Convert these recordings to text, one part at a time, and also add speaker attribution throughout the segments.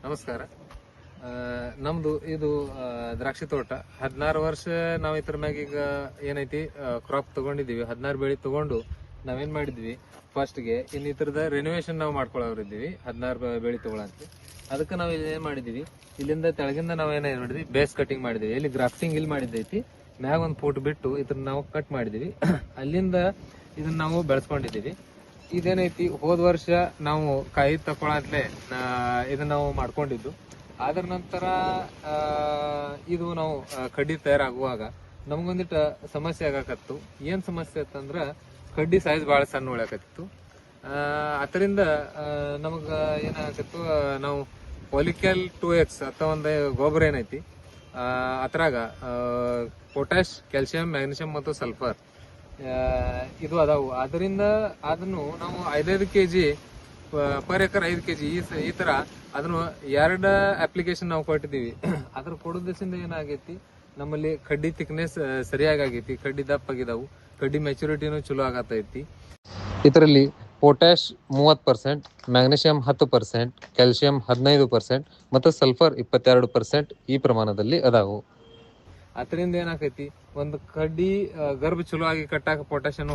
Speaker 1: ನಮಸ್ಕಾರ. ನಮ್ದು ಇದು ದ್ರಾಕ್ಷಿ ತೋಟ 16 ವರ್ಷ ನಾವ್ ಇದ್ರ ಮ್ಯಾಗ ಈಗ ಏನೈತಿ ಕ್ರಾಪ್ ತಗೊಂಡಿದೀವಿ. 16 ಬೆಳಿ ತಗೊಂಡು ನಾವೇನ್ ಮಾಡಿದ್ವಿ, ಫಸ್ಟ್ ಗೆ ಇನ್ ಇದ್ರದ ರೆನೋವೇಷನ್ ನಾವು ಮಾಡ್ಕೊಳ್ಳೋರಿದ್ದೀವಿ. 16 ಬೆಳಿ ತಗೊಳಂತ ಅದಕ್ಕೆ ನಾವ್ ಇಲ್ಲಿ ಏನ್ ಮಾಡಿದೀವಿ, ಇಲ್ಲಿಂದ ತೆಳಗಿಂದ ನಾವ್ ಏನ್ ಮಾಡಿದ್ವಿ, ಬೇಸ್ ಕಟಿಂಗ್ ಮಾಡಿದೀವಿ. ಇಲ್ಲಿ ಗ್ರಾಫ್ಟಿಂಗ್ ಇಲ್ಲಿ ಮಾಡಿದ್ದೈತಿ, ಮ್ಯಾಗ ಒಂದ್ ಫೂಟ್ ಬಿಟ್ಟು ಇದನ್ನ ನಾವು ಕಟ್ ಮಾಡಿದೀವಿ. ಅಲ್ಲಿಂದ ಇದನ್ನ ನಾವು ಬೆಳೆಸ್ಕೊಂಡಿದೀವಿ. ಇದೇನೈತಿ, ಹೋದ ವರ್ಷ ನಾವು ಕಾಯಿ ತಕೊಳತ್ಲೆ ಇದನ್ನ ನಾವು ಮಾಡ್ಕೊಂಡಿದ್ದು. ಅದ್ರ ನಂತರ ಇದು ನಾವು ಕಡ್ಡಿ ತಯಾರಾಗುವಾಗ ನಮ್ಗೊಂದಿಟ್ಟು ಸಮಸ್ಯೆ ಆಗಾಕತ್ತು. ಏನ್ ಸಮಸ್ಯೆ ಅಂತಂದ್ರ ಕಡ್ಡಿ ಸೈಜ್ ಬಹಳ ಸಣ್ಣ ಉಳ್ಯಾಕತ್ತಿತ್ತು. ಅದರಿಂದ ನಮಗ ಏನಾಗತ್ತಿತ್ತು, ನಾವು ಪೊಲಿಕ್ಯಾಲ್ 2X ಅಥವಾ ಒಂದು ಗೊಬ್ಬರ ಏನೈತಿ ಅದ್ರಾಗ ಪೊಟ್ಯಾಶ್, ಕ್ಯಾಲ್ಸಿಯಂ, ಮ್ಯಾಗ್ನೀಷಿಯಂ ಮತ್ತು ಸಲ್ಫರ್ ಇದು ಅದಾವು. ಅದರಿಂದ ಅದನ್ನು ನಾವು 5 kg ಪರ್ ಎಕರ್ 5 kg ಈ ತರ ಅದನ್ನು 2 ಅಪ್ಲಿಕೇಶನ್ ನಾವು ಕೊಟ್ಟಿದೀವಿ. ಅದ್ರ ಕೊಡೋದ್ರಿಂದ ಏನಾಗೈತಿ, ನಮ್ಮಲ್ಲಿ ಕಡ್ಡಿ ಥಿಕ್ನೆಸ್ ಸರಿಯಾಗಿ ಆಗೈತಿ, ಕಡ್ಡಿ ದಪ್ಪಾಗಿದಾವು, ಕಡ್ಡಿ ಮೆಚುರಿಟಿನೂ ಚಲೋ ಆಗತೈತಿ. ಇದರಲ್ಲಿ ಪೊಟ್ಯಾಶ್ 30%, ಮ್ಯಾಗ್ನೀಷಿಯಂ 10%, ಕ್ಯಾಲ್ಸಿಯಂ 15% ಮತ್ತು ಸಲ್ಫರ್ 22% ಈ ಪ್ರಮಾಣದಲ್ಲಿ ಅದಾವು. ಅದರಿಂದ ಏನಾಕೈತಿ, ಒಂದು ಕಡ್ಡಿ ಗರ್ಭ ಚಲೋ ಆಗಿ ಕಟ್ಟಾಕ ಪೊಟ್ಯಾಷಿಯಂ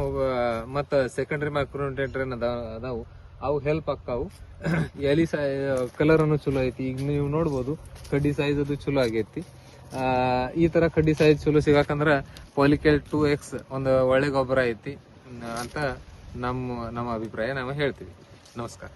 Speaker 1: ಮತ್ತ ಸೆಕೆಂಡರಿ ಮೈಕ್ರೋನ್ಯೂಟ್ರಿಯೆಂಟ್ ಅದಾವು, ಅವು ಹೆಲ್ಪ್ ಆಕ್ಕಾವು. ಎಲಿ ಕಲರ್ ಅನ್ನು ಚಲೋ ಐತಿ. ಈಗ ನೀವು ನೋಡ್ಬೋದು ಕಡ್ಡಿ ಸೈಜ್ ಅದು ಚಲೋ ಆಗೈತಿ. ಈ ತರ ಕಡ್ಡಿ ಸೈಜ್ ಚಲೋ ಸಿಗಾಕಂದ್ರ ಪಾಲಿಕ್ಯಾಲ್ 2X ಒಂದು ಒಳ್ಳೆ ಗೊಬ್ಬರ ಐತಿ ಅಂತ ನಮ್ಮ ಅಭಿಪ್ರಾಯ ನಾವು ಹೇಳ್ತೀವಿ. ನಮಸ್ಕಾರ.